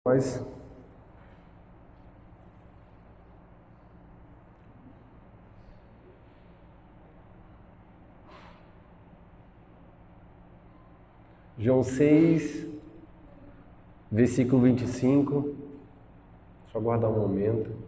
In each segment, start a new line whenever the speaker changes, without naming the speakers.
Mas João 6, versículo 25. Só aguardar um momento.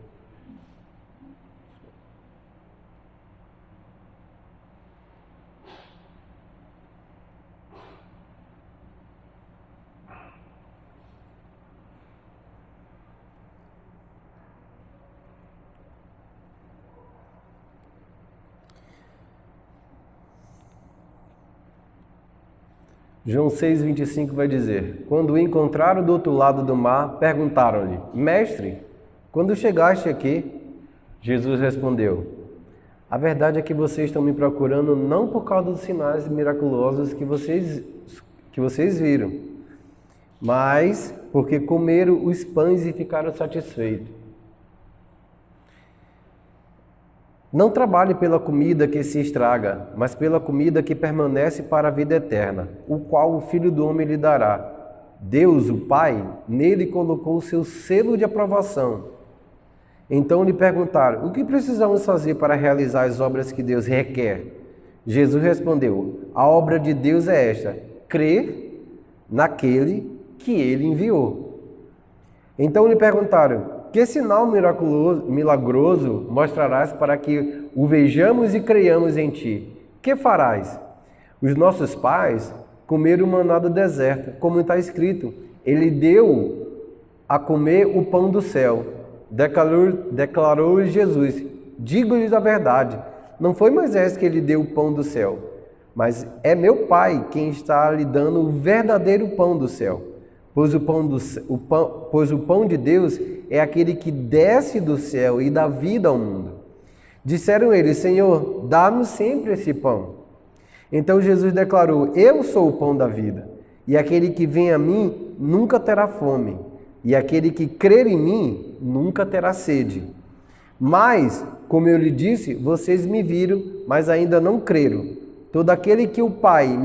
João 6, 25 vai dizer: Quando o encontraram do outro lado do mar, perguntaram-lhe: Mestre, quando chegaste aqui? Jesus respondeu: A verdade é que vocês estão me procurando não por causa dos sinais miraculosos que vocês viram, mas porque comeram os pães e ficaram satisfeitos. Não trabalhe pela comida que se estraga, mas pela comida que permanece para a vida eterna, o qual o Filho do Homem lhe dará. Deus, o Pai, nele colocou o seu selo de aprovação. Então lhe perguntaram: o que precisamos fazer para realizar as obras que Deus requer? Jesus respondeu: a obra de Deus é esta: crer naquele que ele enviou. Então lhe perguntaram: que sinal milagroso mostrarás para que o vejamos e creiamos em ti? Que farás? Os nossos pais comeram maná do deserto, como está escrito: ele deu a comer o pão do céu. Declarou Jesus: digo-lhes a verdade, não foi Moisés que lhe deu o pão do céu, mas é meu Pai quem está lhe dando o verdadeiro pão do céu. Pois o pão de Deus é aquele que desce do céu e dá vida ao mundo. Disseram eles: Senhor, dá-nos sempre esse pão. Então Jesus declarou: eu sou o pão da vida, e aquele que vem a mim nunca terá fome, e aquele que crer em mim nunca terá sede. Mas, como eu lhe disse, vocês me viram, mas ainda não creram. Todo aquele que o Pai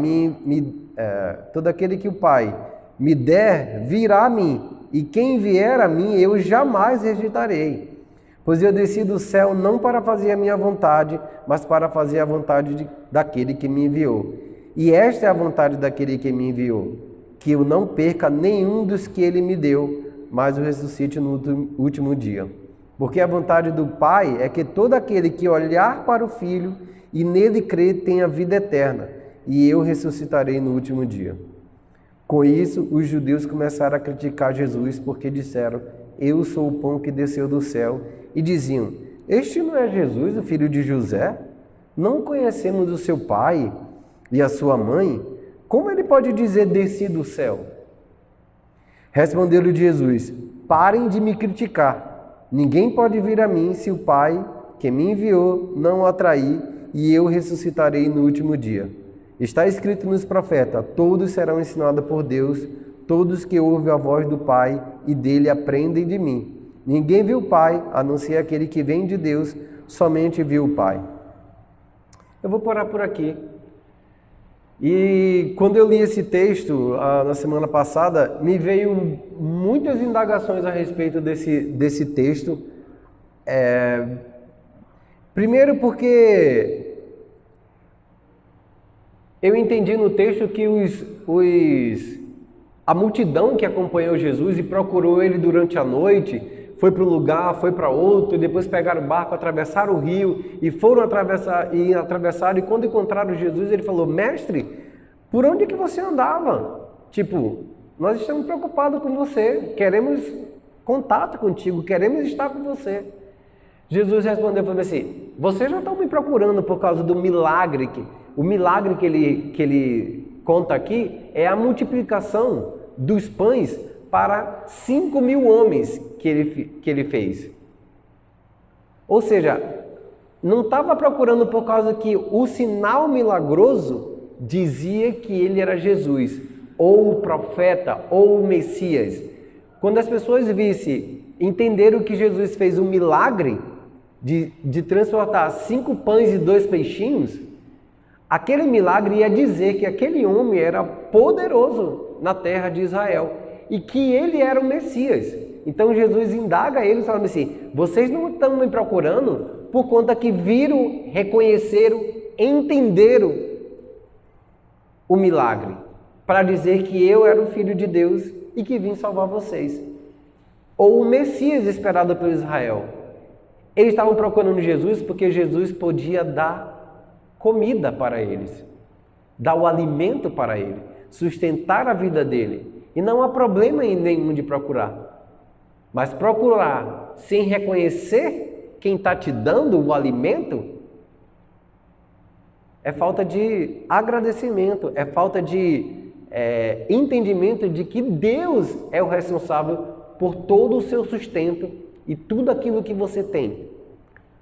me der, virá a mim, e quem vier a mim, eu jamais rejeitarei. Pois eu desci do céu não para fazer a minha vontade, mas para fazer a vontade daquele que me enviou. E esta é a vontade daquele que me enviou, que eu não perca nenhum dos que ele me deu, mas o ressuscite no último dia. Porque a vontade do Pai é que todo aquele que olhar para o Filho e nele crer tenha vida eterna, e eu ressuscitarei no último dia. Com isso, os judeus começaram a criticar Jesus, porque disseram: eu sou o pão que desceu do céu. E diziam: este não é Jesus, o filho de José? Não conhecemos o seu pai e a sua mãe? Como ele pode dizer: desci do céu? Respondeu-lhe Jesus: parem de me criticar. Ninguém pode vir a mim se o Pai que me enviou não o atrair, e eu ressuscitarei no último dia. Está escrito nos profetas: todos serão ensinados por Deus, todos que ouvem a voz do Pai e dele aprendem de mim. Ninguém viu o Pai, a não ser aquele que vem de Deus, somente viu o Pai. Eu vou parar por aqui. E quando eu li esse texto na semana passada, me veio muitas indagações a respeito desse texto. Primeiro porque eu entendi no texto que a multidão que acompanhou Jesus e procurou ele durante a noite, foi para um lugar, foi para outro, e depois pegaram o barco, atravessaram o rio e foram atravessar, e quando encontraram Jesus, ele falou: mestre, por onde que você andava? Tipo, nós estamos preocupados com você, queremos contato contigo, queremos estar com você. Jesus respondeu e falou assim: vocês já estão me procurando por causa do milagre. O milagre que ele conta aqui é a multiplicação dos pães para 5.000 homens que ele fez. Ou seja, não estava procurando por causa que o sinal milagroso dizia que ele era Jesus, ou o profeta, ou o Messias. Quando as pessoas entenderam que Jesus fez um milagre de transportar 5 pães e 2 peixinhos, aquele milagre ia dizer que aquele homem era poderoso na terra de Israel. e que ele era o Messias. Então Jesus indaga eles falando assim, vocês não estão me procurando por conta que viram, reconheceram, entenderam o milagre, para dizer que eu era o Filho de Deus e que vim salvar vocês. Ou o Messias esperado por Israel. Eles estavam procurando Jesus porque Jesus podia dar comida para eles, dar o alimento para ele, sustentar a vida dele. E não há problema nenhum de procurar. Mas procurar sem reconhecer quem está te dando o alimento é falta de agradecimento, é falta de entendimento de que Deus é o responsável por todo o seu sustento e tudo aquilo que você tem.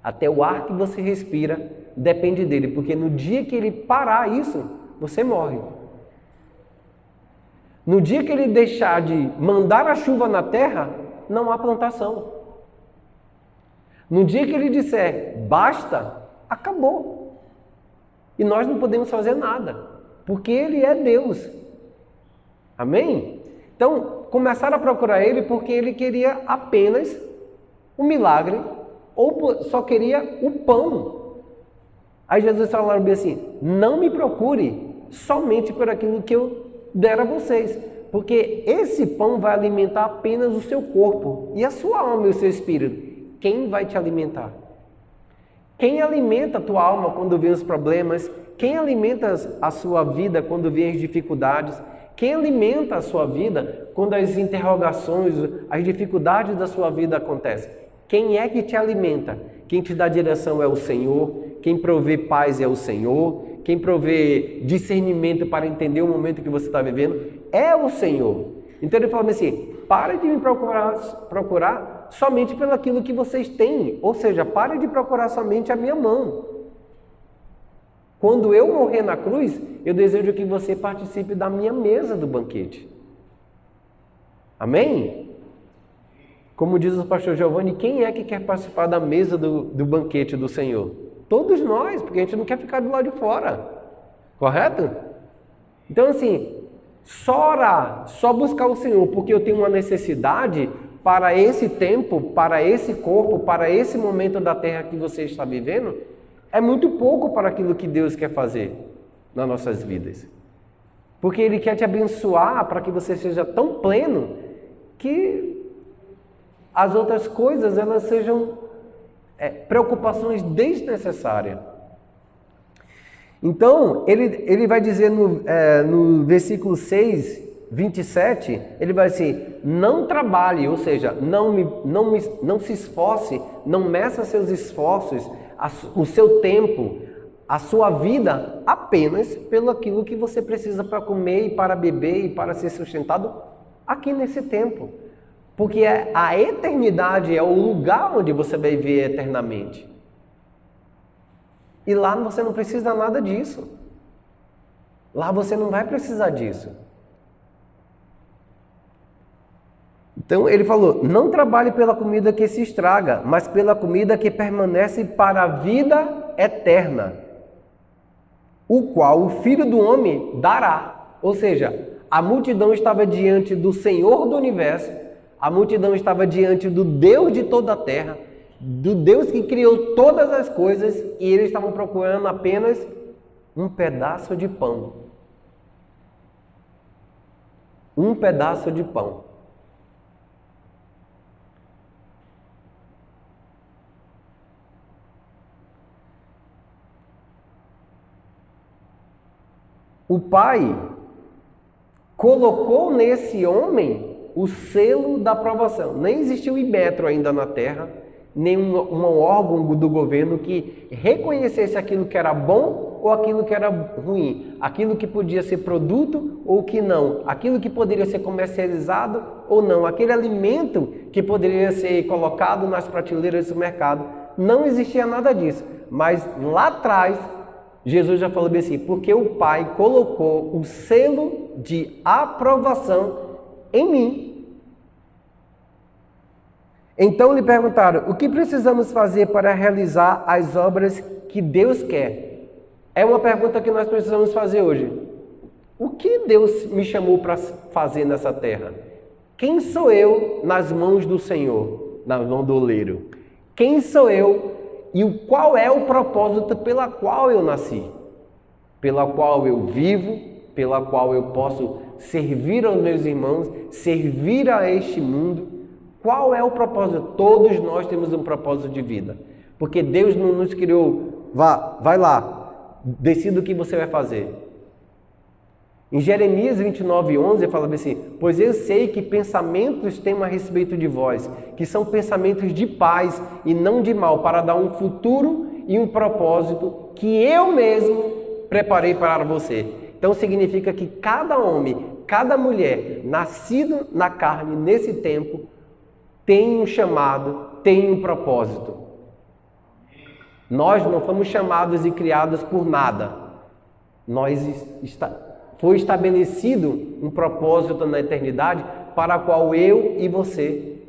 Até o ar que você respira depende dele, porque no dia que ele parar isso, você morre. No dia que ele deixar de mandar a chuva na terra, não há plantação. No dia que ele disser basta, acabou. E nós não podemos fazer nada, porque ele é Deus. Amém? Então, começaram a procurar ele porque ele queria apenas o milagre ou só queria o pão. Aí Jesus falou bem assim, não me procure somente por aquilo que eu der a vocês, porque esse pão vai alimentar apenas o seu corpo e a sua alma e o seu espírito. Quem vai te alimentar? Quem alimenta a tua alma quando vem os problemas? Quem alimenta a sua vida quando vem as dificuldades? Quem alimenta a sua vida quando as interrogações, as dificuldades da sua vida acontecem? Quem é que te alimenta? Quem te dá direção é o Senhor. Quem provê paz é o Senhor. Quem provê discernimento para entender o momento que você está vivendo é o Senhor. Então ele fala assim, pare de me procurar somente pelo aquilo que vocês têm. Ou seja, pare de procurar somente a minha mão. Quando eu morrer na cruz, eu desejo que você participe da minha mesa do banquete. Amém? Como diz o pastor Giovanni, quem é que quer participar da mesa do banquete do Senhor? Todos nós, porque a gente não quer ficar do lado de fora. Correto? Então assim, só orar, só buscar o Senhor, porque eu tenho uma necessidade para esse tempo, para esse corpo, para esse momento da terra que você está vivendo, é muito pouco para aquilo que Deus quer fazer nas nossas vidas. Porque Ele quer te abençoar para que você seja tão pleno que as outras coisas elas sejam preocupações desnecessárias. Então, ele vai dizer no versículo 6, 27, ele vai assim, não trabalhe, ou seja, não se esforce, não meça seus esforços, o seu tempo, a sua vida, apenas pelo aquilo que você precisa para comer e para beber e para ser sustentado aqui nesse tempo. Porque a eternidade é o lugar onde você vai viver eternamente. E lá você não precisa nada disso. Lá você não vai precisar disso. Então ele falou, não trabalhe pela comida que se estraga, mas pela comida que permanece para a vida eterna, o qual o Filho do Homem dará. Ou seja, a multidão estava diante do Senhor do Universo, a multidão estava diante do Deus de toda a terra, do Deus que criou todas as coisas, e eles estavam procurando apenas um pedaço de pão. Um pedaço de pão. O Pai colocou nesse homem o selo da aprovação. Nem existiu Inmetro ainda na Terra, nem um órgão do governo que reconhecesse aquilo que era bom ou aquilo que era ruim, aquilo que podia ser produto ou que não, aquilo que poderia ser comercializado ou não, aquele alimento que poderia ser colocado nas prateleiras do mercado. Não existia nada disso, mas lá atrás Jesus já falou bem assim, porque o Pai colocou o selo de aprovação em mim. Então lhe perguntaram, o que precisamos fazer para realizar as obras que Deus quer? É uma pergunta que nós precisamos fazer hoje. O que Deus me chamou para fazer nessa terra? Quem sou eu nas mãos do Senhor, na mão do oleiro? Quem sou eu e qual é o propósito pela qual eu nasci? Pela qual eu vivo, pela qual eu posso servir aos meus irmãos, servir a este mundo. Qual é o propósito? Todos nós temos um propósito de vida. Porque Deus não nos criou, vai lá, decida o que você vai fazer. Em Jeremias 29:11 fala assim: pois eu sei que pensamentos tenho a respeito de vós, que são pensamentos de paz e não de mal, para dar um futuro e um propósito que eu mesmo preparei para você. Então significa que cada homem, cada mulher, nascido na carne nesse tempo, tem um chamado, tem um propósito. Nós não fomos chamados e criados por nada. Foi estabelecido um propósito na eternidade para o qual eu e você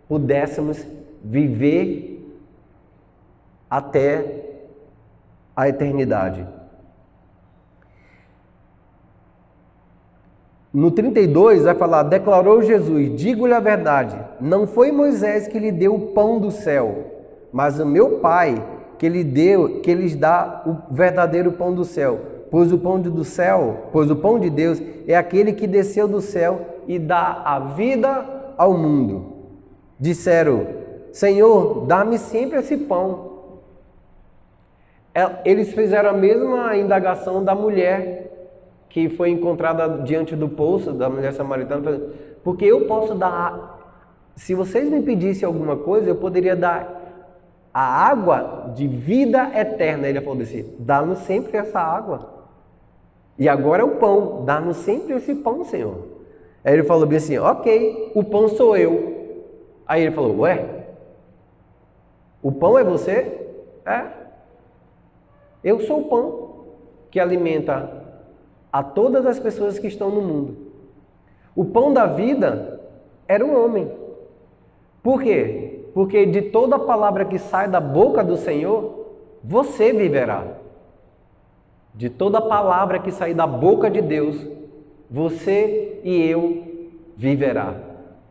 pudéssemos viver até a eternidade. No 32 vai falar: declarou Jesus, digo-lhe a verdade, não foi Moisés que lhe deu o pão do céu, mas o meu Pai que lhes dá o verdadeiro pão do céu. Pois o pão de Deus é aquele que desceu do céu e dá a vida ao mundo. Disseram: Senhor, dá-me sempre esse pão. Eles fizeram a mesma indagação da mulher que foi encontrada diante do poço, da mulher samaritana, porque eu posso dar, se vocês me pedissem alguma coisa, eu poderia dar a água de vida eterna. Ele falou assim: dá-nos sempre essa água. E agora é o pão, dá-nos sempre esse pão, Senhor. Aí ele falou bem assim: ok, o pão sou eu. Aí ele falou: ué, o pão é você? É. Eu sou o pão que alimenta a todas as pessoas que estão no mundo. O pão da vida era um homem. Por quê? Porque de toda palavra que sai da boca do Senhor, você viverá. De toda palavra que sair da boca de Deus, você e eu viverá.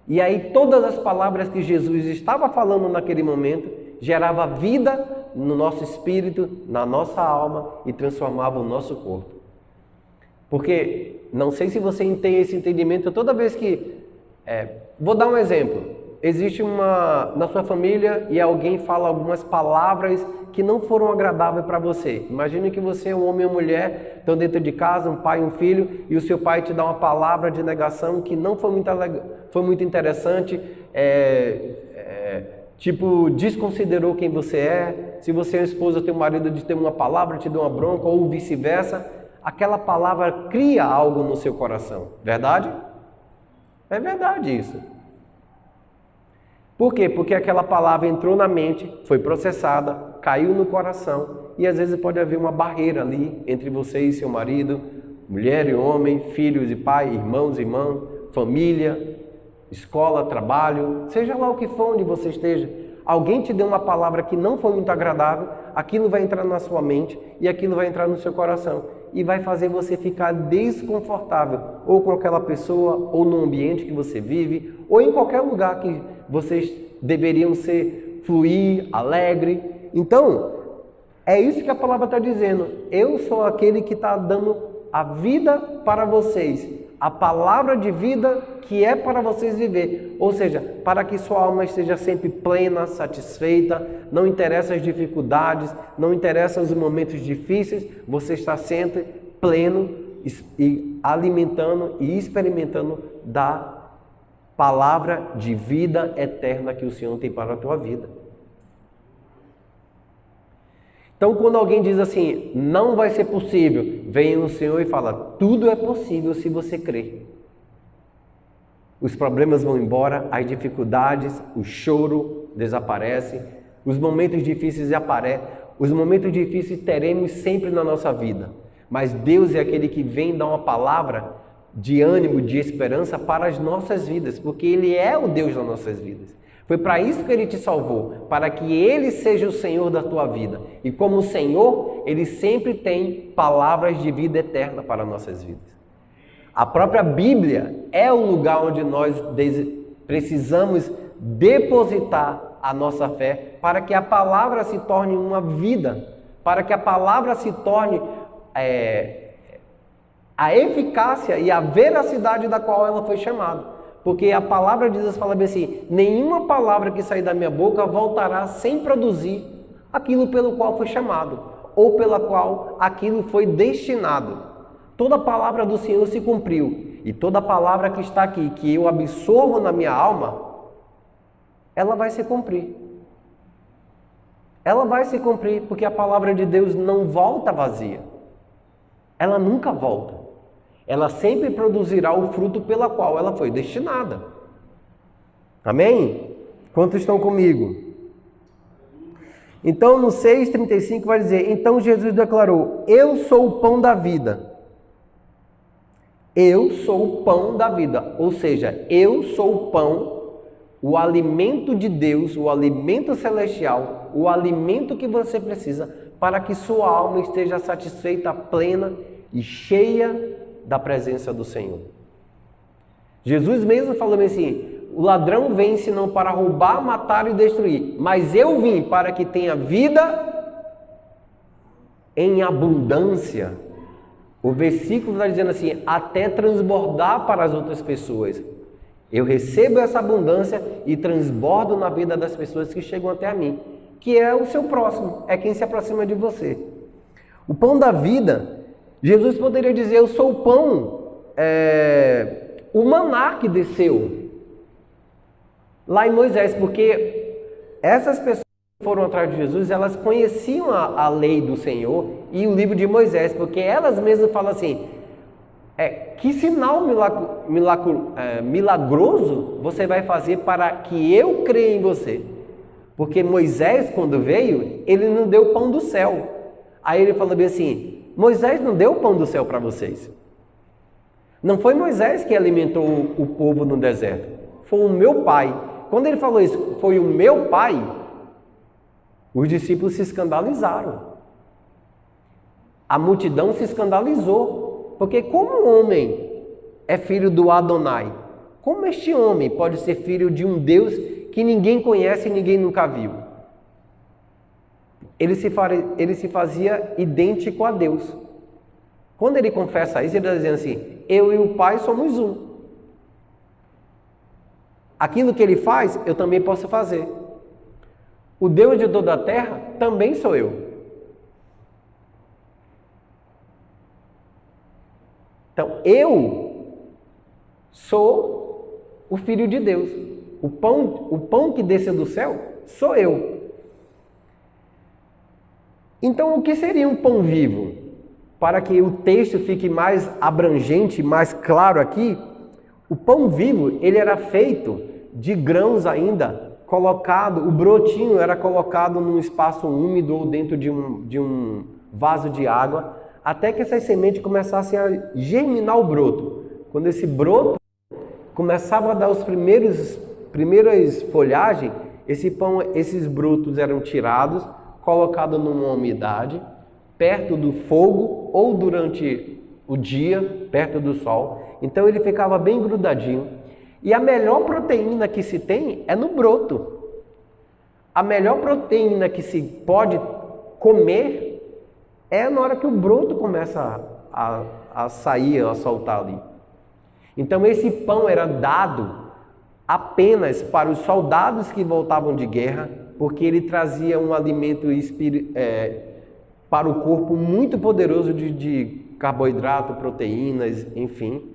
E aí todas as palavras que Jesus estava falando naquele momento gerava vida no nosso espírito, na nossa alma e transformava o nosso corpo. Porque, não sei se você tem esse entendimento, toda vez que... vou dar um exemplo. Existe na sua família e alguém fala algumas palavras que não foram agradáveis para você. Imagine que você, um homem ou mulher, estão dentro de casa, um pai e um filho, e o seu pai te dá uma palavra de negação que não foi muito interessante, tipo, desconsiderou quem você é. Se você é esposa, teu marido te deu uma palavra, te deu uma bronca, ou vice-versa, aquela palavra cria algo no seu coração. Verdade? É verdade isso. Por quê? Porque aquela palavra entrou na mente, foi processada, caiu no coração e às vezes pode haver uma barreira ali entre você e seu marido, mulher e homem, filhos e pai, irmãos e irmãs, família, escola, trabalho, seja lá o que for onde você esteja. Alguém te deu uma palavra que não foi muito agradável, aquilo vai entrar na sua mente e aquilo vai entrar no seu coração e vai fazer você ficar desconfortável ou com aquela pessoa, ou no ambiente que você vive, ou em qualquer lugar que vocês deveriam fluir, alegre. Então, é isso que a palavra está dizendo. Eu sou aquele que está dando a vida para vocês, a palavra de vida que é para vocês viver, ou seja, para que sua alma esteja sempre plena, satisfeita, não interessa as dificuldades, não interessa os momentos difíceis, você está sempre pleno e alimentando e experimentando da palavra de vida eterna que o Senhor tem para a tua vida. Então, quando alguém diz assim, não vai ser possível, vem o Senhor e fala, tudo é possível se você crer. Os problemas vão embora, as dificuldades, o choro desaparece, os momentos difíceis aparecem. Os momentos difíceis teremos sempre na nossa vida, mas Deus é aquele que vem dar uma palavra de ânimo, de esperança para as nossas vidas, porque Ele é o Deus das nossas vidas. Foi para isso que Ele te salvou, para que Ele seja o Senhor da tua vida. E como Senhor, Ele sempre tem palavras de vida eterna para nossas vidas. A própria Bíblia é o lugar onde nós precisamos depositar a nossa fé para que a palavra se torne uma vida, para que a palavra se torne a eficácia e a veracidade da qual ela foi chamada. Porque a palavra de Deus fala bem assim: nenhuma palavra que sair da minha boca voltará sem produzir aquilo pelo qual foi chamado, ou pela qual aquilo foi destinado. Toda palavra do Senhor se cumpriu, e toda palavra que está aqui, que eu absorvo na minha alma, ela vai se cumprir. Ela vai se cumprir, porque a palavra de Deus não volta vazia. Ela nunca volta. Ela sempre produzirá o fruto pela qual ela foi destinada. Amém? Quantos estão comigo? Então, no 6,35 vai dizer: então Jesus declarou: eu sou o pão da vida. Eu sou o pão da vida. Ou seja, eu sou o pão, o alimento de Deus, o alimento celestial, o alimento que você precisa para que sua alma esteja satisfeita, plena e cheia da presença do Senhor. Jesus mesmo falou assim: o ladrão vem senão para roubar, matar e destruir, mas eu vim para que tenha vida em abundância. O versículo está dizendo assim: até transbordar para as outras pessoas. Eu recebo essa abundância e transbordo na vida das pessoas que chegam até a mim, que é o seu próximo, é quem se aproxima de você. O pão da vida, Jesus poderia dizer: eu sou o pão, o maná que desceu lá em Moisés, porque essas pessoas que foram atrás de Jesus, elas conheciam a lei do Senhor e o livro de Moisés, porque elas mesmas falam assim: que sinal milagroso você vai fazer para que eu creia em você? Porque Moisés, quando veio, ele não deu pão do céu. Aí ele falou bem assim: Moisés não deu o pão do céu para vocês. Não foi Moisés que alimentou o povo no deserto. Foi o meu pai. Quando ele falou isso, foi o meu pai, os discípulos se escandalizaram. A multidão se escandalizou. Porque como um homem é filho do Adonai, como este homem pode ser filho de um Deus que ninguém conhece e ninguém nunca viu? Ele se fazia idêntico a Deus. Quando ele confessa isso, ele está dizendo assim: eu e o Pai somos um. Aquilo que ele faz, eu também posso fazer. O Deus de toda a terra também sou eu. Então, eu sou o Filho de Deus. O pão que desce do céu sou eu. Então, o que seria um pão vivo? Para que o texto fique mais abrangente, mais claro aqui, o pão vivo, ele era feito de grãos ainda, o brotinho era colocado num espaço úmido ou dentro de um vaso de água, até que essas sementes começassem a germinar o broto. Quando esse broto começava a dar os primeiras folhagens, esses brotos eram tirados, colocados numa umidade, perto do fogo ou durante o dia, perto do sol. Então ele ficava bem grudadinho. E a melhor proteína que se tem é no broto. A melhor proteína que se pode comer é na hora que o broto começa a sair, a soltar ali. Então esse pão era dado apenas para os soldados que voltavam de guerra, porque ele trazia um alimento para o corpo muito poderoso de carboidrato, proteínas, enfim.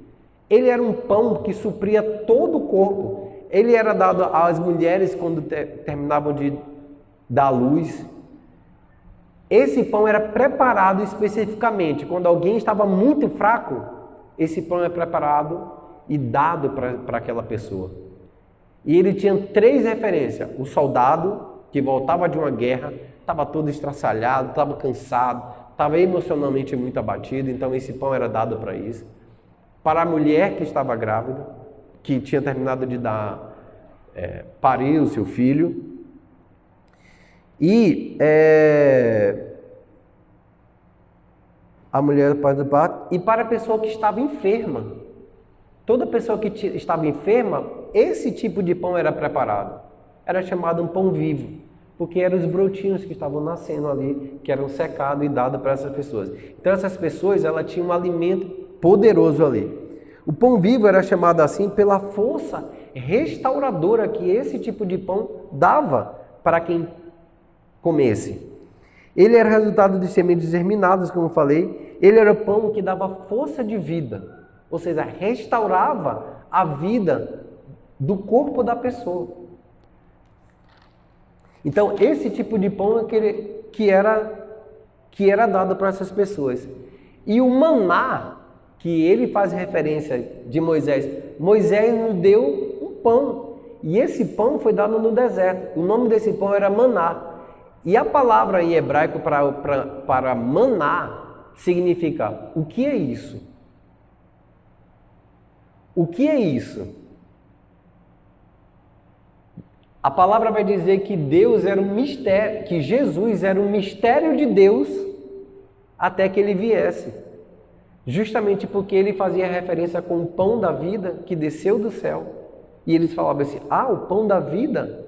Ele era um pão que supria todo o corpo. Ele era dado às mulheres quando terminavam de dar luz. Esse pão era preparado especificamente. Quando alguém estava muito fraco, esse pão é preparado e dado para aquela pessoa. E ele tinha 3 referências. O soldado que voltava de uma guerra, estava todo estraçalhado, estava cansado, estava emocionalmente muito abatido, então esse pão era dado para isso. Para a mulher que estava grávida, que tinha terminado de parir o seu filho. E a mulher do parto, e para a pessoa que estava enferma. toda pessoa que estava enferma, esse tipo de pão era preparado. Era chamado um pão vivo, porque eram os brotinhos que estavam nascendo ali, que eram secados e dados para essas pessoas. Então essas pessoas, elas tinham um alimento poderoso ali. O pão vivo era chamado assim pela força restauradora que esse tipo de pão dava para quem comesse. Ele era resultado de sementes germinadas, como eu falei. Ele era pão que dava força de vida, ou seja, restaurava a vida do corpo da pessoa. Então, esse tipo de pão é que era dado para essas pessoas. E o maná, que ele faz referência de Moisés, Moisés nos deu um pão, e esse pão foi dado no deserto. O nome desse pão era maná. E a palavra em hebraico para maná significa: o que é isso? O que é isso? A palavra vai dizer que Deus era um mistério, que Jesus era um mistério de Deus até que ele viesse. Justamente porque ele fazia referência com o pão da vida que desceu do céu. E eles falavam assim: o pão da vida,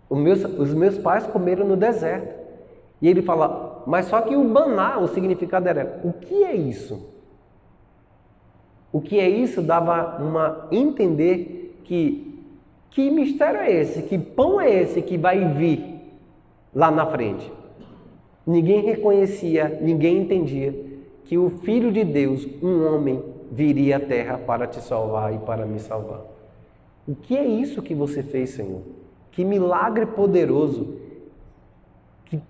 os meus pais comeram no deserto. E ele fala, mas só que o maná, o significado era: o que é isso? O que é isso dava uma entender que mistério é esse? Que pão é esse que vai vir lá na frente? Ninguém reconhecia, ninguém entendia que o Filho de Deus, um homem, viria à terra para te salvar e para me salvar. O que é isso que você fez, Senhor? Que milagre poderoso, que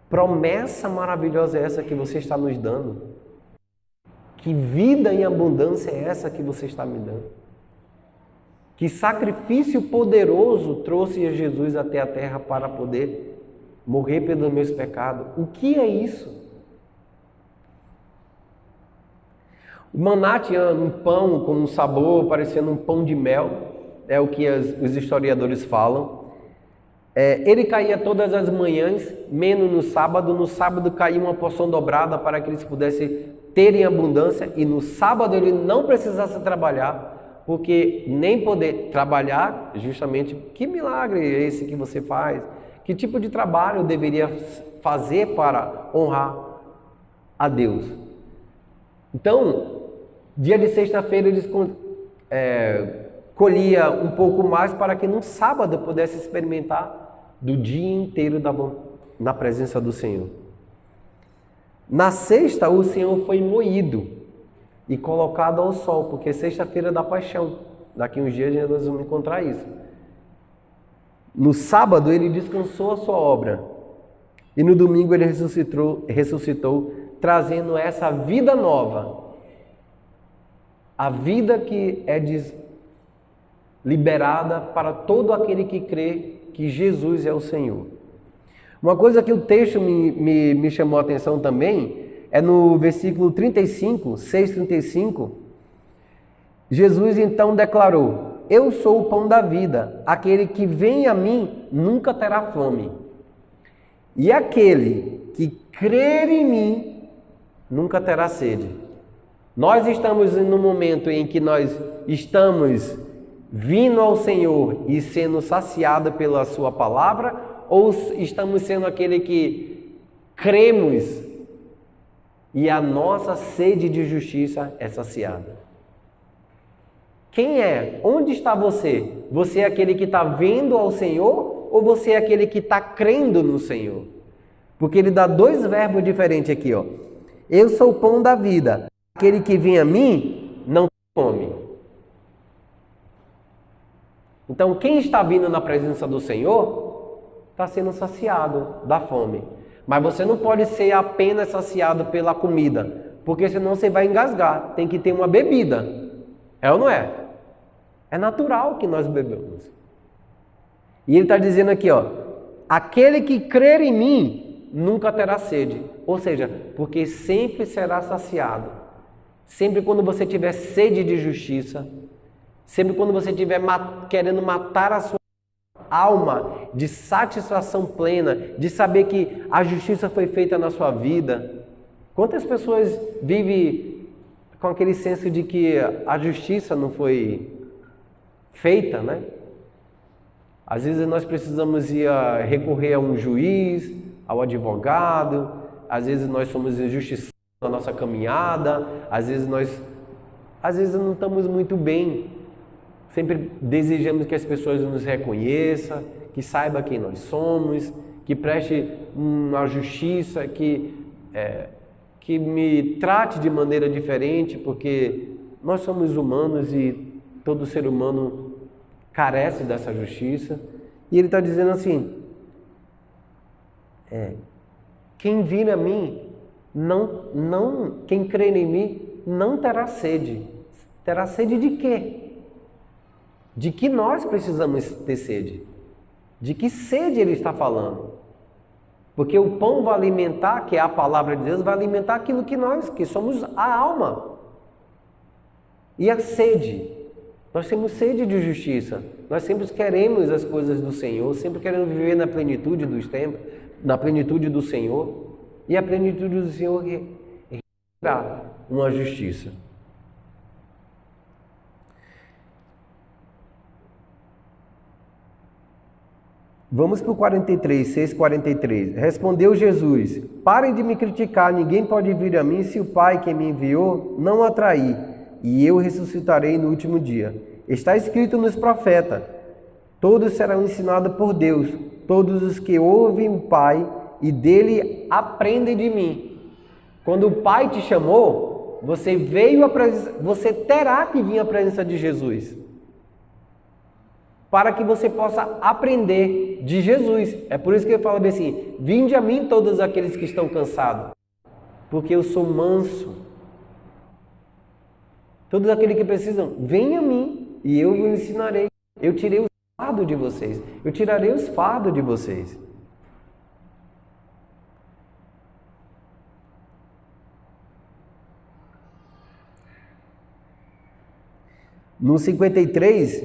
promessa maravilhosa é essa que você está nos dando? Que vida em abundância é essa que você está me dando? Que sacrifício poderoso trouxe Jesus até a terra para poder morrer pelos meus pecados? O que é isso? O maná tinha um pão com um sabor parecendo um pão de mel, é o que os historiadores falam. Ele caía todas as manhãs, menos no sábado. No sábado caía uma porção dobrada para que eles pudessem ter em abundância, e no sábado ele não precisasse trabalhar, porque nem poder trabalhar, justamente, que milagre é esse que você faz? Que tipo de trabalho eu deveria fazer para honrar a Deus? Então, dia de sexta-feira eles colhia um pouco mais para que no sábado pudesse experimentar do dia inteiro na presença do Senhor. Na sexta, o Senhor foi moído e colocado ao sol, porque sexta-feira é da paixão. Daqui uns dias nós vamos encontrar isso. No sábado ele descansou a sua obra, e no domingo ele ressuscitou, trazendo essa vida nova, a vida que é liberada para todo aquele que crê que Jesus é o Senhor. Uma coisa que o texto me chamou a atenção também é no versículo 35, 6:35, Jesus então declarou: eu sou o pão da vida, aquele que vem a mim nunca terá fome, e aquele que crer em mim nunca terá sede. Nós estamos no momento em que nós estamos vindo ao Senhor e sendo saciados pela sua palavra, ou estamos sendo aquele que cremos e a nossa sede de justiça é saciada? Quem é? Onde está você? Você é aquele que está vendo ao Senhor, ou você é aquele que está crendo no Senhor? Porque ele dá dois verbos diferentes aqui, ó. Eu sou o pão da vida. Aquele que vem a mim não tem fome. Então, quem está vindo na presença do Senhor está sendo saciado da fome. Mas você não pode ser apenas saciado pela comida, porque senão você vai engasgar. Tem que ter uma bebida. É ou não é? É natural que nós bebemos. E ele está dizendo aqui, ó: aquele que crer em mim nunca terá sede. Ou seja, porque sempre será saciado. Sempre quando você tiver sede de justiça, sempre quando você estiver querendo matar a sua alma de satisfação plena, de saber que a justiça foi feita na sua vida. Quantas pessoas vivem com aquele senso de que a justiça não foi feita, né? Às vezes nós precisamos recorrer a um juiz, ao advogado, às vezes nós somos injustiçados na nossa caminhada, às vezes não estamos muito bem. Sempre desejamos que as pessoas nos reconheçam, que saibam quem nós somos, que preste uma justiça, que me trate de maneira diferente, porque nós somos humanos e todo ser humano carece dessa justiça. E ele está dizendo assim, quem vir a mim, quem crer em mim, não terá sede. Terá sede de quê? De que nós precisamos ter sede? De que sede ele está falando? Porque o pão vai alimentar, que é a palavra de Deus, vai alimentar aquilo que somos a alma. E a sede. Nós temos sede de justiça. Nós sempre queremos as coisas do Senhor, sempre queremos viver na plenitude dos tempos, na plenitude do Senhor. E a plenitude do Senhor requererá uma justiça. Vamos para o 6:43. Respondeu Jesus: parem de me criticar, ninguém pode vir a mim se o Pai que me enviou não o atrair, e eu ressuscitarei no último dia. Está escrito nos profetas: todos serão ensinados por Deus, todos os que ouvem o Pai e dele aprendem de mim. Quando o Pai te chamou, você terá que vir à presença de Jesus, para que você possa aprender de Jesus. É por isso que eu falo bem assim: vinde a mim todos aqueles que estão cansados, porque eu sou manso. Todos aqueles que precisam, venham a mim e eu vos ensinarei. Eu tirei os fardos de vocês. Eu tirarei os fardos de vocês. No 53,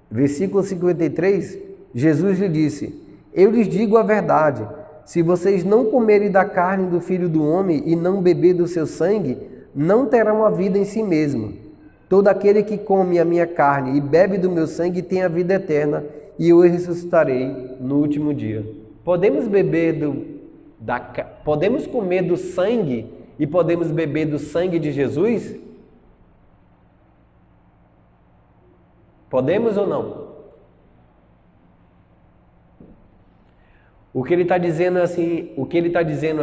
versículo 53, Jesus lhe disse: eu lhes digo a verdade, se vocês não comerem da carne do Filho do Homem e não beber do seu sangue, não terão a vida em si mesmo. Todo aquele que come a minha carne e bebe do meu sangue tem a vida eterna, e eu ressuscitarei no último dia. Podemos podemos comer do sangue e podemos beber do sangue de Jesus? Podemos ou não? O que ele está dizendo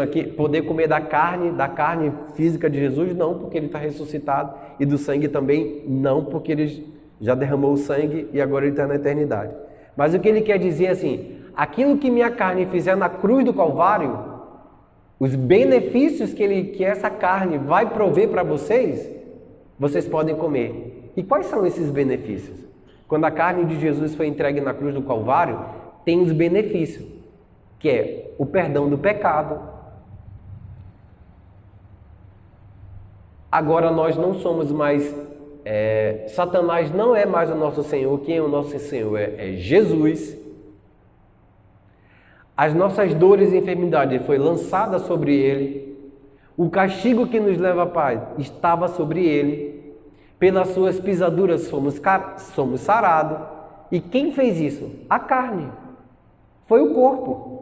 aqui, poder comer da carne física de Jesus, não, porque ele está ressuscitado, e do sangue também, não, porque ele já derramou o sangue e agora ele está na eternidade. Mas o que ele quer dizer é assim: aquilo que minha carne fizer na cruz do Calvário, os benefícios que essa carne vai prover para vocês, vocês podem comer. E quais são esses benefícios? Quando a carne de Jesus foi entregue na cruz do Calvário, tem os benefícios, que é o perdão do pecado. Agora nós não somos mais, Satanás não é mais o nosso Senhor. Quem é o nosso Senhor? É Jesus. As nossas dores e enfermidades foi lançada sobre Ele. O castigo que nos leva à paz estava sobre Ele. Pelas suas pisaduras somos sarados. E quem fez isso? A carne. Foi o corpo.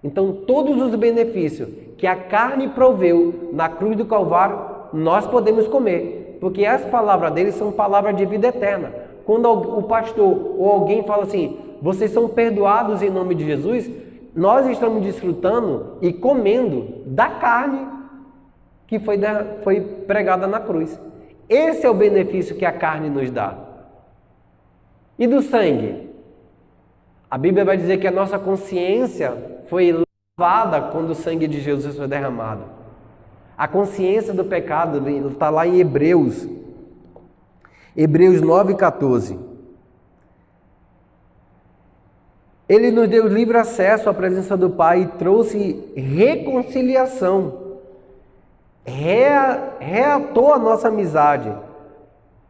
Então, todos os benefícios que a carne proveu na cruz do Calvário, nós podemos comer. Porque as palavras dele são palavras de vida eterna. Quando o pastor ou alguém fala assim: vocês são perdoados em nome de Jesus, nós estamos desfrutando e comendo da carne que foi pregada na cruz. Esse é o benefício que a carne nos dá. E do sangue? A Bíblia vai dizer que a nossa consciência foi lavada quando o sangue de Jesus foi derramado. A consciência do pecado está lá em Hebreus 9:14. Ele nos deu livre acesso à presença do Pai e trouxe reconciliação. Reatou a nossa amizade.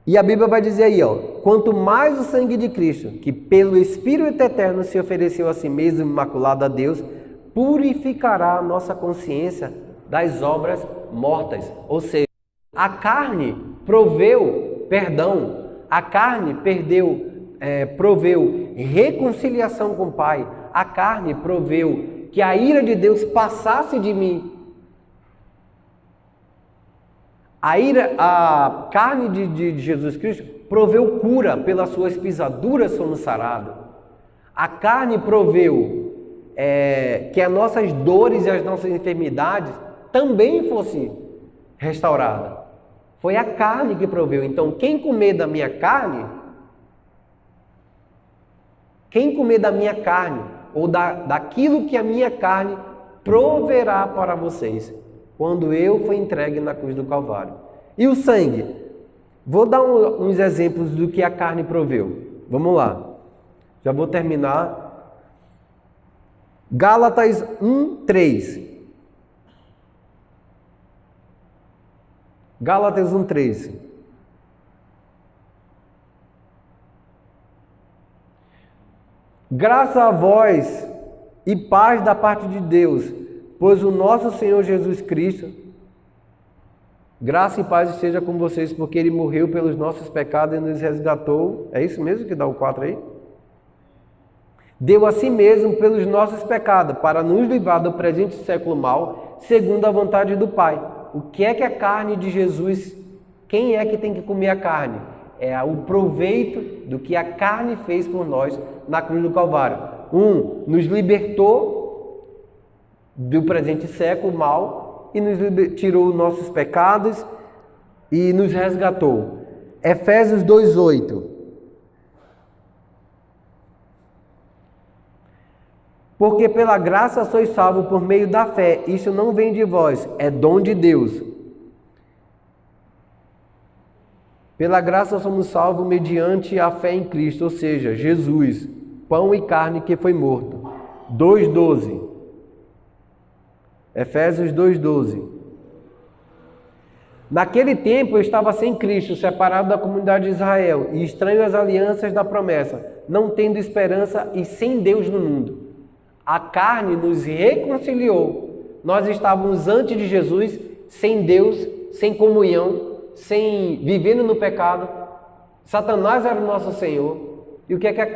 E a Bíblia vai dizer aí, quanto mais o sangue de Cristo, que pelo Espírito Eterno se ofereceu a si mesmo imaculado a Deus, purificará a nossa consciência das obras mortas. Ou seja, A carne proveu perdão, a carne proveu reconciliação com o Pai, a carne proveu que a ira de Deus passasse de mim. A carne de Jesus Cristo proveu cura, pelas suas pisaduras somos sarados. A carne proveu que as nossas dores e as nossas enfermidades também fossem restauradas. Foi a carne que proveu. Então, quem comer da minha carne, ou daquilo que a minha carne proverá para vocês, quando eu fui entregue na cruz do Calvário. E o sangue? Vou dar uns exemplos do que a carne proveu. Vamos lá. Já vou terminar. Gálatas 1:3. Gálatas 1:3. Graça a vós e paz da parte de Deus, pois o nosso Senhor Jesus Cristo, graça e paz esteja com vocês, porque Ele morreu pelos nossos pecados e nos resgatou. É isso mesmo que dá o 4 aí? Deu a si mesmo pelos nossos pecados, para nos livrar do presente século mal, segundo a vontade do Pai. O que é que a carne de Jesus, quem é que tem que comer a carne? É o proveito do que a carne fez por nós na cruz do Calvário. Nos libertou do presente século mal e nos tirou os nossos pecados e nos resgatou. Efésios 2:8. Porque pela graça sois salvos por meio da fé. Isto não vem de vós, é dom de Deus. Pela graça somos salvos mediante a fé em Cristo, ou seja, Jesus, pão e carne que foi morto. 2:12. Efésios 2:12. Naquele tempo eu estava sem Cristo, separado da comunidade de Israel, e estranho às alianças da promessa, não tendo esperança e sem Deus no mundo. A carne nos reconciliou. Nós estávamos antes de Jesus, sem Deus, sem comunhão, vivendo no pecado. Satanás era o nosso Senhor. E o que é que a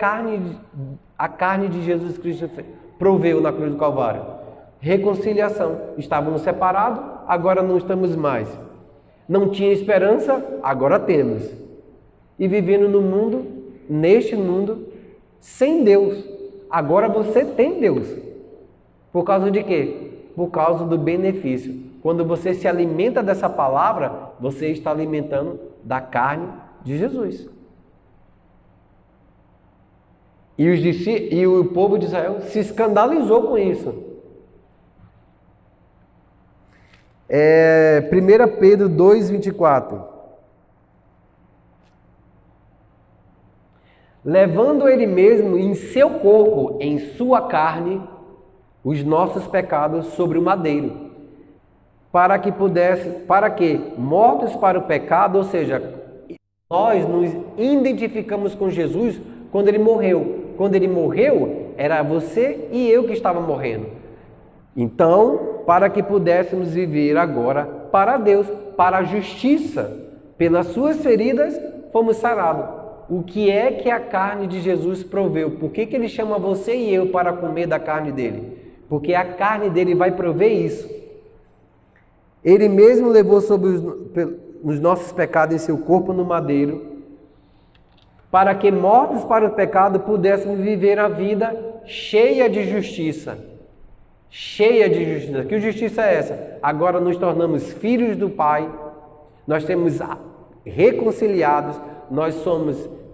carne de Jesus Cristo proveu na cruz do Calvário? Reconciliação. Estávamos separados, agora não estamos mais. Não tinha esperança, agora temos. E vivendo no mundo, neste mundo, sem Deus. Agora você tem Deus. Por causa de quê? Por causa do benefício. Quando você se alimenta dessa palavra, você está alimentando da carne de Jesus. E o povo de Israel se escandalizou com isso. 1 Pedro 2:24. Levando ele mesmo em seu corpo, em sua carne, os nossos pecados sobre o madeiro, para que, mortos para o pecado, ou seja, nós nos identificamos com Jesus quando ele morreu. Quando ele morreu, era você e eu que estava morrendo. Então, para que pudéssemos viver agora para Deus, para a justiça, pelas suas feridas fomos sarados. O que é que a carne de Jesus proveu? Por que ele chama você e eu para comer da carne dele? Porque a carne dele vai prover isso. Ele mesmo levou sobre os nossos pecados em seu corpo no madeiro, para que, mortos para o pecado, pudéssemos viver a vida cheia de justiça. Cheia de justiça. Que justiça é essa? Agora nos tornamos filhos do Pai, nós temos reconciliados,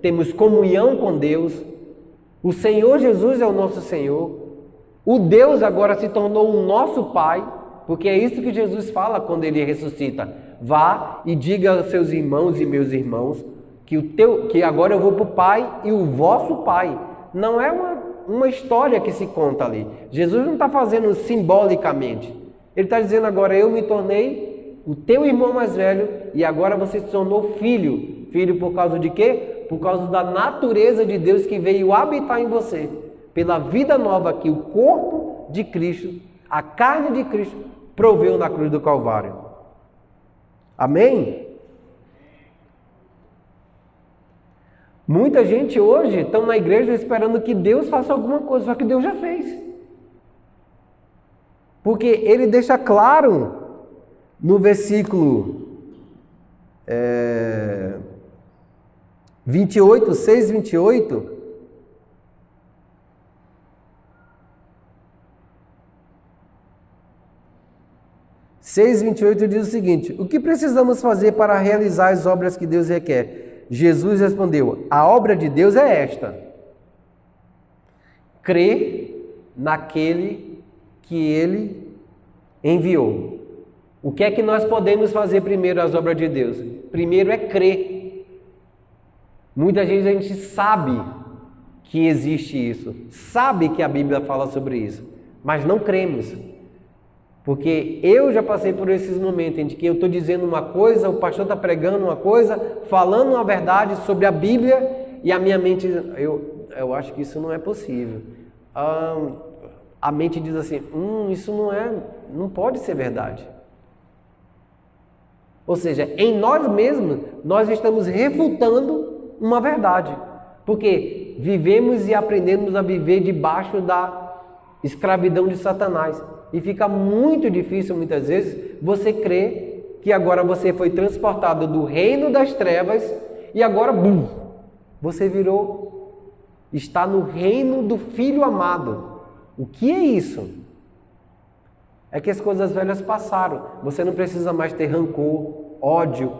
temos comunhão com Deus. O Senhor Jesus é o nosso Senhor. O Deus agora se tornou o nosso Pai, porque é isso que Jesus fala quando ele ressuscita. Vá e diga aos seus irmãos e meus irmãos que agora eu vou para o Pai e o vosso Pai. Não é uma história que se conta ali. Jesus não está fazendo simbolicamente. Ele está dizendo agora, eu me tornei o teu irmão mais velho e agora você se tornou filho. Filho por causa de quê? Por causa da natureza de Deus que veio habitar em você. Pela vida nova que o corpo de Cristo, a carne de Cristo, proveu na cruz do Calvário. Amém? Muita gente hoje está na igreja esperando que Deus faça alguma coisa, só que Deus já fez. Porque ele deixa claro no versículo 28, 6:28, diz o seguinte: o que precisamos fazer para realizar as obras que Deus requer? Jesus respondeu: a obra de Deus é esta: crer naquele que ele enviou. O que é que nós podemos fazer primeiro as obras de Deus? Primeiro é crer. Muitas vezes a gente sabe que existe isso, sabe que a Bíblia fala sobre isso, mas não cremos. Porque eu já passei por esses momentos em que eu estou dizendo uma coisa, o pastor está pregando uma coisa, falando uma verdade sobre a Bíblia, e a minha mente, eu acho que isso não é possível. A mente diz assim, isso não pode ser verdade. Ou seja, em nós mesmos, nós estamos refutando uma verdade. Porque vivemos e aprendemos a viver debaixo da escravidão de Satanás. E fica muito difícil, muitas vezes, você crer que agora você foi transportado do reino das trevas e agora, você está no reino do Filho amado. O que é isso? É que as coisas velhas passaram. Você não precisa mais ter rancor, ódio,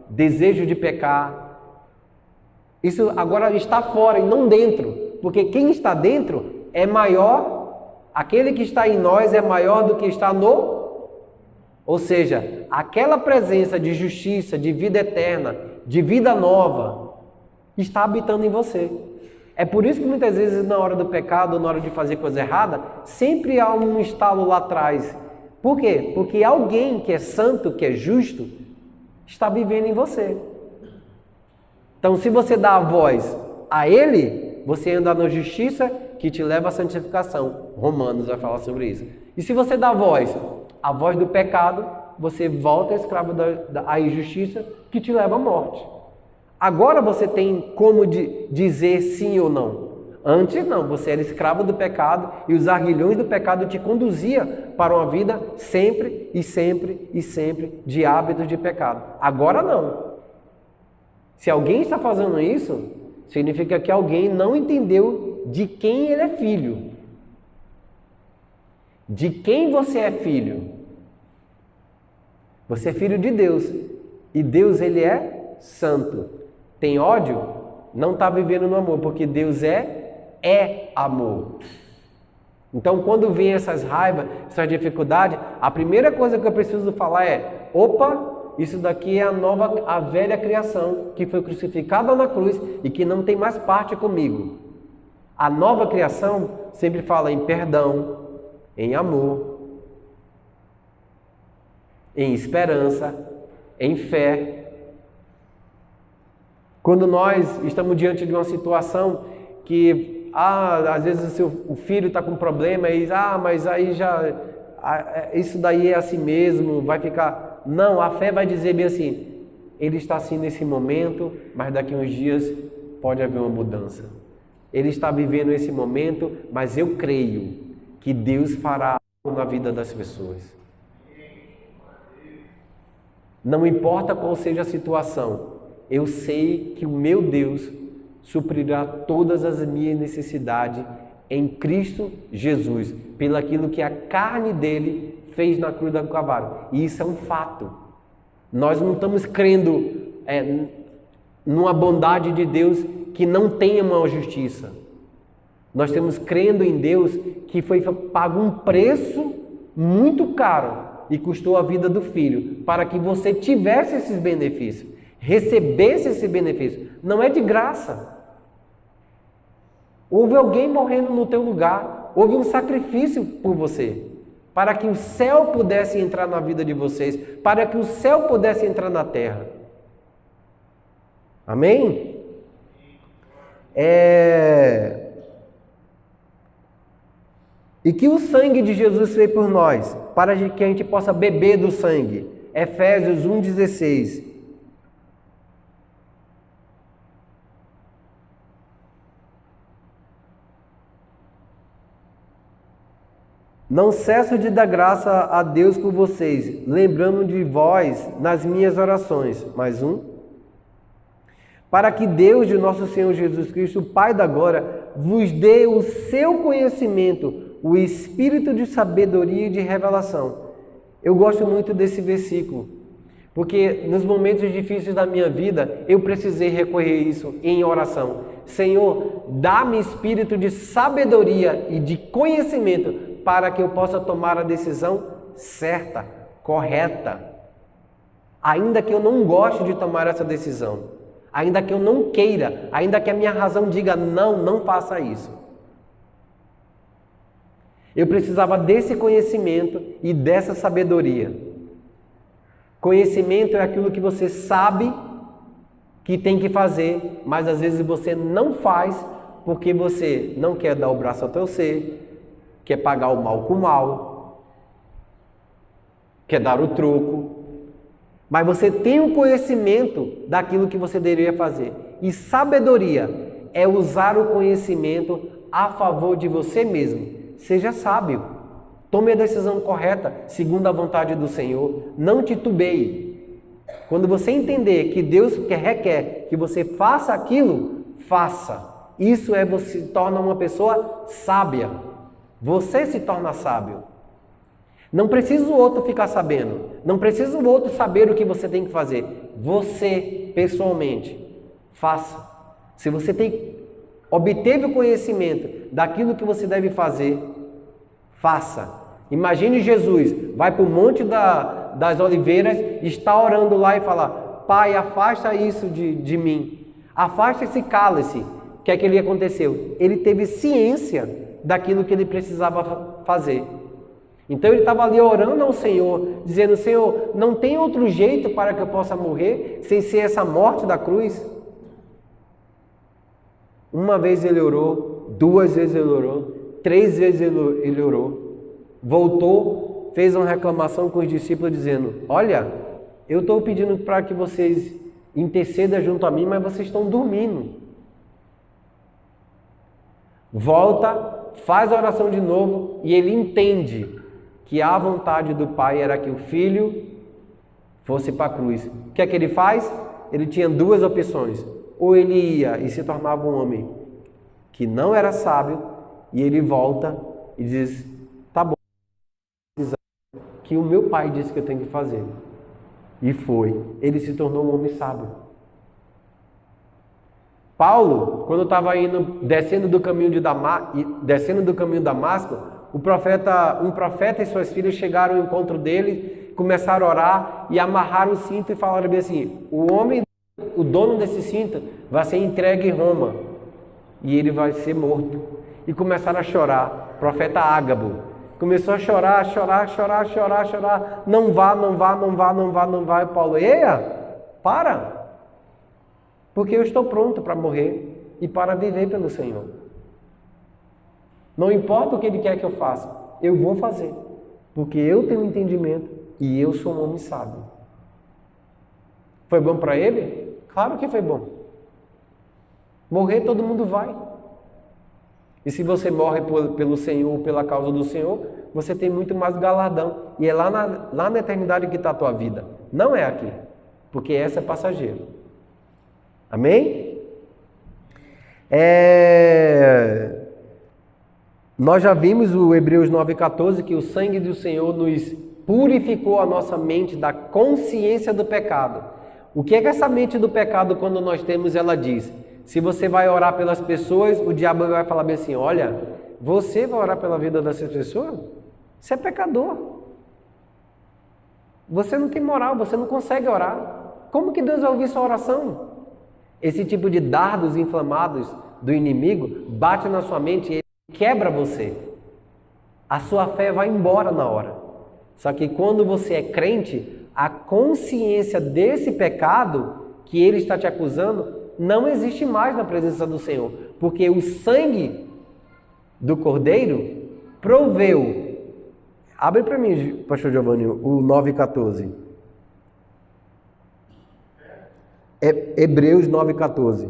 desejo de pecar. Isso agora está fora e não dentro. Porque quem está dentro é maior. Aquele que está em nós é maior do que está no... Ou seja, aquela presença de justiça, de vida eterna, de vida nova, está habitando em você. É por isso que muitas vezes na hora do pecado, na hora de fazer coisa errada, sempre há um estalo lá atrás. Por quê? Porque alguém que é santo, que é justo, está vivendo em você. Então, se você dá a voz a ele, você anda na justiça que te leva à santificação. Romanos vai falar sobre isso. E se você dá a voz do pecado, você volta escravo da injustiça que te leva à morte. Agora você tem como dizer sim ou não. Antes não, você era escravo do pecado e os aguilhões do pecado te conduzia para uma vida sempre e sempre e sempre de hábitos de pecado. Agora não. Se alguém está fazendo isso, significa que alguém não entendeu de quem ele é filho. De quem você é filho? Você é filho de Deus. E Deus, ele é santo. Tem ódio? Não está vivendo no amor, porque Deus é amor. Então, quando vem essas raivas, essas dificuldades, a primeira coisa que eu preciso falar é: opa, isso daqui é a velha criação que foi crucificada na cruz e que não tem mais parte comigo. A nova criação sempre fala em perdão, em amor, em esperança, em fé. Quando nós estamos diante de uma situação que, às vezes o filho está com problema e mas aí isso daí é assim mesmo, vai ficar... Não, a fé vai dizer bem assim, ele está assim nesse momento, mas daqui a uns dias pode haver uma mudança. Ele está vivendo esse momento, mas eu creio que Deus fará algo na vida das pessoas. Não importa qual seja a situação, eu sei que o meu Deus suprirá todas as minhas necessidades em Cristo Jesus, pelo aquilo que a carne dele fez na cruz do Calvário. E isso é um fato. Nós não estamos crendo numa bondade de Deus que não tenha uma justiça. Nós estamos crendo em Deus que foi pago um preço muito caro e custou a vida do Filho, para que você tivesse esses benefícios, recebesse esse benefício. Não é de graça. Houve alguém morrendo no teu lugar, houve um sacrifício por você, para que o céu pudesse entrar na vida de vocês, para que o céu pudesse entrar na terra. Amém? E que o sangue de Jesus fez por nós, para que a gente possa beber do sangue. Efésios 1,16. Não cesso de dar graça a Deus por vocês, lembrando de vós nas minhas orações. Mais um. Para que Deus de nosso Senhor Jesus Cristo, o Pai da glória, vos dê o seu conhecimento, o espírito de sabedoria e de revelação. Eu gosto muito desse versículo, porque nos momentos difíceis da minha vida, eu precisei recorrer a isso em oração. Senhor, dá-me espírito de sabedoria e de conhecimento para que eu possa tomar a decisão certa, correta. Ainda que eu não goste de tomar essa decisão, ainda que eu não queira, ainda que a minha razão diga não, não faça isso. Eu precisava desse conhecimento e dessa sabedoria. Conhecimento é aquilo que você sabe que tem que fazer, mas às vezes você não faz porque você não quer dar o braço a torcer, quer pagar o mal com o mal, quer dar o troco. Mas você tem o conhecimento daquilo que você deveria fazer. E sabedoria é usar o conhecimento a favor de você mesmo. Seja sábio. Tome a decisão correta, segundo a vontade do Senhor. Não titubeie. Quando você entender que Deus requer que você faça aquilo, faça. Isso você torna uma pessoa sábia. Você se torna sábio. Não precisa o outro ficar sabendo. Não precisa o outro saber o que você tem que fazer. Você, pessoalmente, faça. Se você obteve o conhecimento daquilo que você deve fazer, faça. Imagine Jesus, vai para o Monte das Oliveiras, está orando lá e fala: Pai, afasta isso de mim. Afasta esse cálice. O que é que ele aconteceu? Ele teve ciência daquilo que ele precisava fazer. Então ele estava ali orando ao Senhor, dizendo: Senhor, não tem outro jeito para que eu possa morrer sem ser essa morte da cruz? Uma vez ele orou, 2 vezes ele orou, 3 vezes ele orou, voltou, fez uma reclamação com os discípulos dizendo: olha, eu estou pedindo para que vocês intercedam junto a mim, mas vocês estão dormindo. Volta, faz a oração de novo e ele entende que a vontade do Pai era que o Filho fosse para a cruz. O que é que ele faz? Ele tinha 2 opções. Ou ele ia e se tornava um homem que não era sábio, e ele volta e diz: tá bom, que o meu Pai disse que eu tenho que fazer. E foi. Ele se tornou um homem sábio. Paulo, quando estava descendo do caminho de Damasco, um profeta e suas filhas chegaram ao encontro dele, começaram a orar e amarraram o cinto e falaram bem assim: o dono desse cinto vai ser entregue em Roma e ele vai ser morto. E começaram a chorar. Profeta Ágabo começou a chorar. Não vá. E Paulo: eia, para! Porque eu estou pronto para morrer e para viver pelo Senhor. Não importa o que Ele quer que eu faça, eu vou fazer. Porque eu tenho entendimento e eu sou um homem sábio. Foi bom para ele? Claro que foi bom. Morrer todo mundo vai. E se você morre pelo Senhor, pela causa do Senhor, você tem muito mais galardão. E é lá na eternidade que está a tua vida. Não é aqui. Porque essa é passageiro. Amém? Nós já vimos o Hebreus 9,14 que o sangue do Senhor nos purificou a nossa mente da consciência do pecado. O que é que essa mente do pecado, quando nós temos, ela diz? Se você vai orar pelas pessoas, o diabo vai falar bem assim: olha, você vai orar pela vida dessas pessoas? Você é pecador. Você não tem moral, você não consegue orar. Como que Deus vai ouvir sua oração? Esse tipo de dardos inflamados do inimigo bate na sua mente e ele quebra você. A sua fé vai embora na hora. Só que quando você é crente, a consciência desse pecado que ele está te acusando não existe mais na presença do Senhor. Porque o sangue do Cordeiro proveu. Abre para mim, pastor Giovanni, o 9,14. Hebreus 9,14.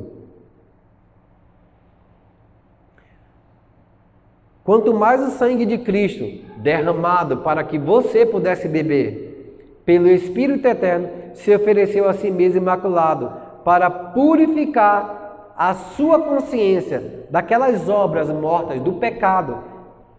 Quanto mais o sangue de Cristo derramado para que você pudesse beber, pelo Espírito Eterno, se ofereceu a si mesmo imaculado, para purificar a sua consciência daquelas obras mortas do pecado,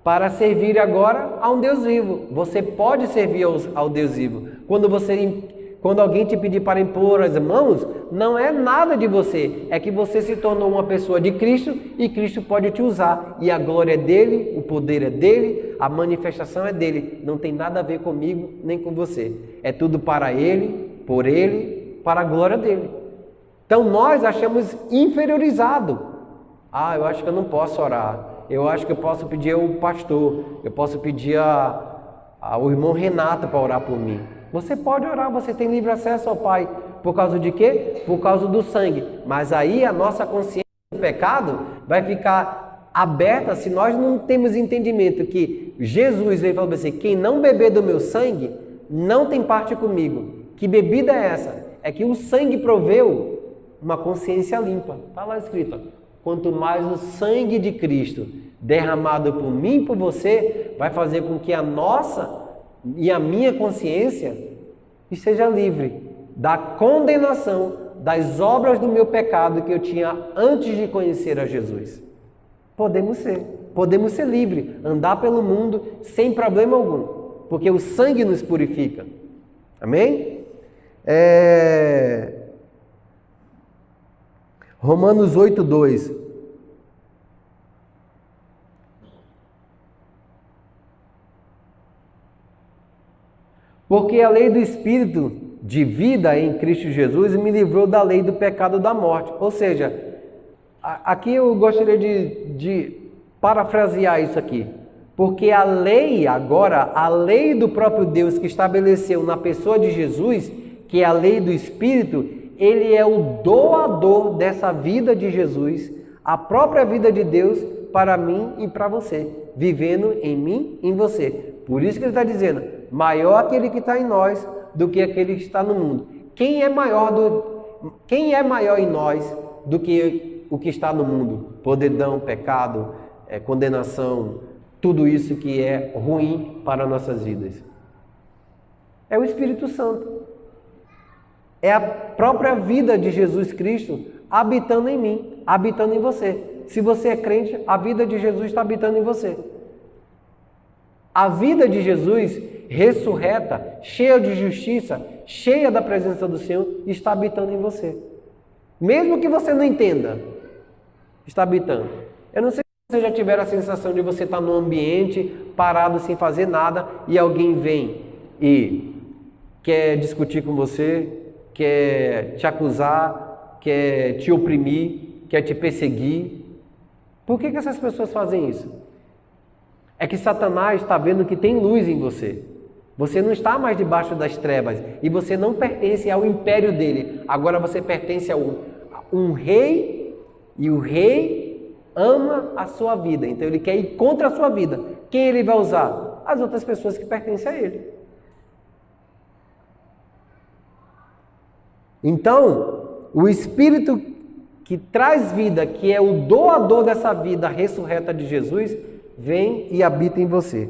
para servir agora a um Deus vivo. Você pode servir ao Deus vivo. Quando alguém te pedir para impor as mãos, não é nada de você, é que você se tornou uma pessoa de Cristo e Cristo pode te usar. E a glória é dele, o poder é dele, a manifestação é dele. Não tem nada a ver comigo nem com você. É tudo para ele, por ele, para a glória dele. Então nós achamos inferiorizado. Eu acho que eu não posso orar. Eu acho que eu posso pedir ao pastor, eu posso pedir ao irmão Renato para orar por mim. Você pode orar, você tem livre acesso ao Pai. Por causa de quê? Por causa do sangue. Mas aí a nossa consciência do pecado vai ficar aberta se nós não temos entendimento que Jesus veio e falou assim: quem não beber do meu sangue não tem parte comigo. Que bebida é essa? É que o sangue proveu uma consciência limpa. Está lá escrito: quanto mais o sangue de Cristo derramado por mim e por você vai fazer com que a nossa e a minha consciência esteja livre da condenação das obras do meu pecado que eu tinha antes de conhecer a Jesus. Podemos ser livres, andar pelo mundo sem problema algum, porque o sangue nos purifica. Amém? Romanos 8:2. Porque a lei do Espírito de vida em Cristo Jesus me livrou da lei do pecado e da morte. Ou seja, aqui eu gostaria de parafrasear isso aqui. Porque a lei agora, a lei do próprio Deus que estabeleceu na pessoa de Jesus, que é a lei do Espírito, ele é o doador dessa vida de Jesus, a própria vida de Deus para mim e para você, vivendo em mim e em você. Por isso que ele está dizendo: maior aquele que está em nós do que aquele que está no mundo. Quem é maior em nós do que o que está no mundo? Podridão, pecado, condenação, tudo isso que é ruim para nossas vidas. É o Espírito Santo. É a própria vida de Jesus Cristo habitando em mim, habitando em você. Se você é crente, a vida de Jesus está habitando em você. A vida de Jesus, ressurreta, cheia de justiça, cheia da presença do Senhor, está habitando em você. Mesmo que você não entenda, está habitando. Eu não sei se você já tiver a sensação de você estar num ambiente parado sem fazer nada e alguém vem e quer discutir com você, quer te acusar, quer te oprimir, quer te perseguir. Por que essas pessoas fazem isso? É que Satanás está vendo que tem luz em você. Você não está mais debaixo das trevas e você não pertence ao império dele. Agora você pertence a um rei e o rei ama a sua vida. Então ele quer ir contra a sua vida. Quem ele vai usar? As outras pessoas que pertencem a ele. Então, o Espírito que traz vida, que é o doador dessa vida ressurreta de Jesus, vem e habita em você.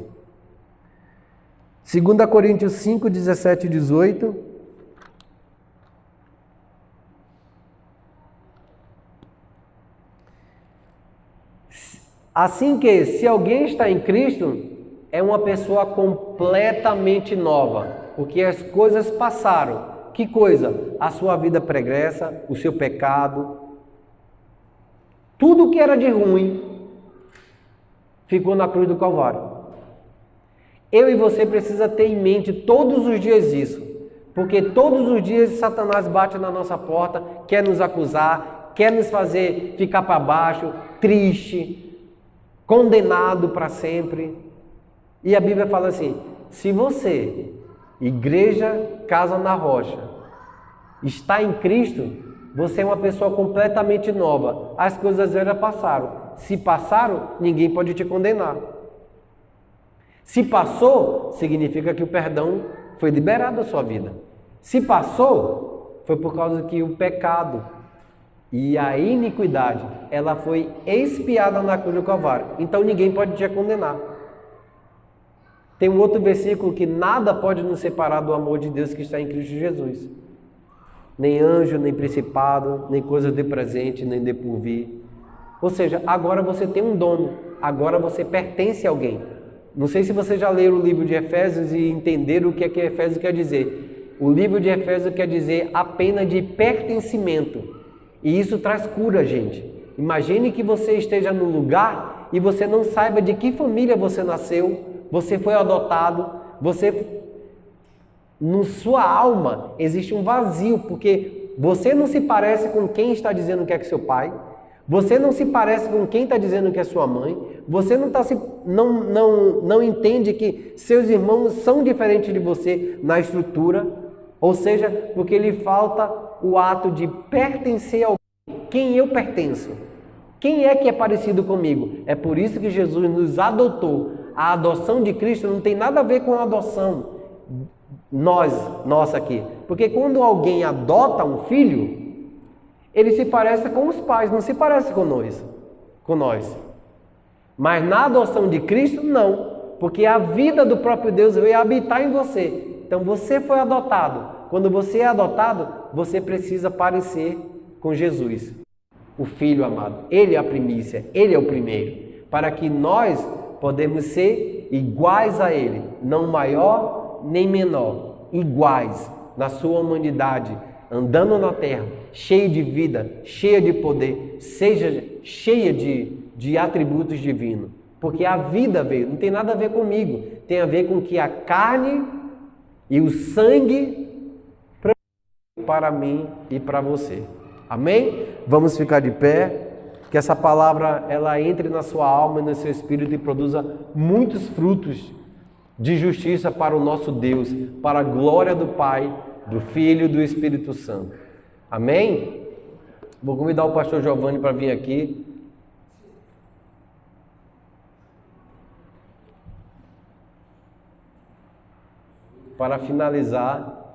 2 Coríntios 5, 17 e 18. Assim que, se alguém está em Cristo, é uma pessoa completamente nova, porque as coisas passaram. Que coisa? A sua vida pregressa, o seu pecado, tudo que era de ruim ficou na cruz do Calvário. Eu e você precisa ter em mente todos os dias isso, porque todos os dias Satanás bate na nossa porta, quer nos acusar, quer nos fazer ficar para baixo, triste, condenado para sempre. E a Bíblia fala assim: se você, igreja Casa na Rocha, está em Cristo, você é uma pessoa completamente nova. As coisas velhas passaram. Se passaram, ninguém pode te condenar. Se passou, significa que o perdão foi liberado da sua vida. Se passou, foi por causa que o pecado e a iniquidade, ela foi expiada na cruz do Calvário. Então ninguém pode te condenar. Tem um outro versículo que nada pode nos separar do amor de Deus que está em Cristo Jesus. Nem anjo, nem principado, nem coisas de presente, nem de porvir. Ou seja, agora você tem um dono, agora você pertence a alguém. Não sei se vocês já leram o livro de Efésios e entenderam o que Efésios quer dizer. O livro de Efésios quer dizer a pena de pertencimento. E isso traz cura, gente. Imagine que você esteja num lugar e você não saiba de que família você nasceu, você foi adotado, na sua alma existe um vazio, porque você não se parece com quem está dizendo que é seu pai, você não se parece com quem está dizendo que é sua mãe, você não entende que seus irmãos são diferentes de você na estrutura, ou seja, porque lhe falta o ato de pertencer ao quem eu pertenço. Quem é que é parecido comigo? É por isso que Jesus nos adotou. A adoção de Cristo não tem nada a ver com a adoção nossa aqui. Porque quando alguém adota um filho, ele se parece com os pais, não se parece com nós. Mas na adoção de Cristo, não. Porque a vida do próprio Deus veio habitar em você. Então você foi adotado. Quando você é adotado, você precisa parecer com Jesus, o Filho amado. Ele é a primícia, Ele é o primeiro. Para que nós podemos ser iguais a Ele, não maior nem menor, iguais na sua humanidade, andando na terra, cheio de vida, cheia de poder, seja cheia de atributos divinos. Porque a vida veio, não tem nada a ver comigo, tem a ver com que a carne e o sangue para mim e para você. Amém? Vamos ficar de pé, que essa palavra ela entre na sua alma e no seu espírito e produza muitos frutos de justiça para o nosso Deus, para a glória do Pai, do Filho e do Espírito Santo. Amém? Vou convidar o pastor Giovanni para vir aqui. Para finalizar